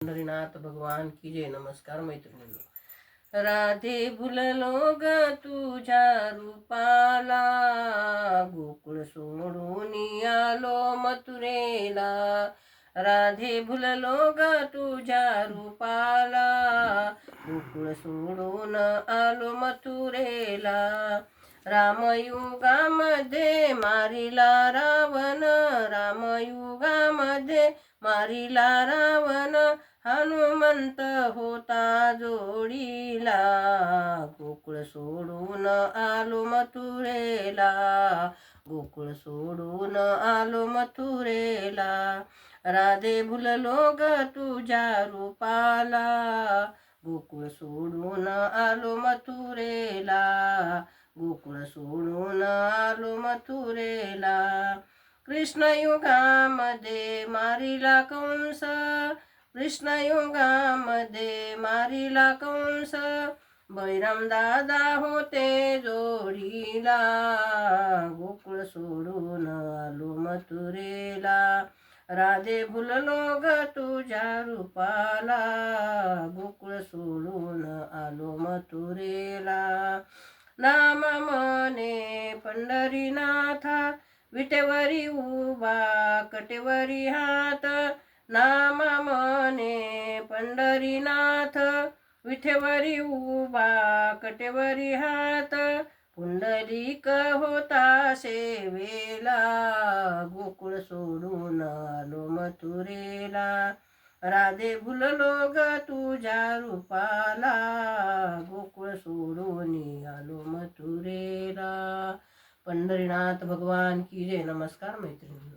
पंढरीनाथ भगवान की जय. नमस्कार मैत्रिणींनो. राधे भुललो ग तुझ्या रूपाला, गोकुळ सोडून आलो मथुरेला. राधे भुललो ग तुझ्या रूपाला, गोकुळ सोडून आलो मथुरेला. रामयुगामध्ये मारिला रावण, रामयुगामध्ये मारिला रावण. हनुमंत होता जोडीला, गोकुळ सोडून आलो मथुरेला, गोकुळ सोडून आलो मथुरेला. राधे भुललो ग तुझ्या रूपाला, गोकुळ सोडून आलो मथुरेला, गोकुळ सोडून आलो मथुरेला. कृष्णयुगामध्ये मारिला कंस, कृष्णयुगामध्ये मारिला कंस. बळीराम दादा होते जोडीला, गोकुळ सोडून आलो मथुरेला. राधे भुललो ग तुझ्या रूपाला, गोकुळ सोडून आलो मथुरेला. नाम म्हणे पंढरीनाथा, विटेवरी उभा कटेवरी हात. नाम म्हणे पंढरीनाथ, विठेवरी उभा कटेवरी हात. पुंडलिक होता सेवेला, गोकुळ सोडून आलो मथुरेला. राधे भुललो ग तुझ्या रूपाला, गोकुळ सोडून आलो मथुरेला. पंढरीनाथ भगवान की जय. नमस्कार मैत्रिणी.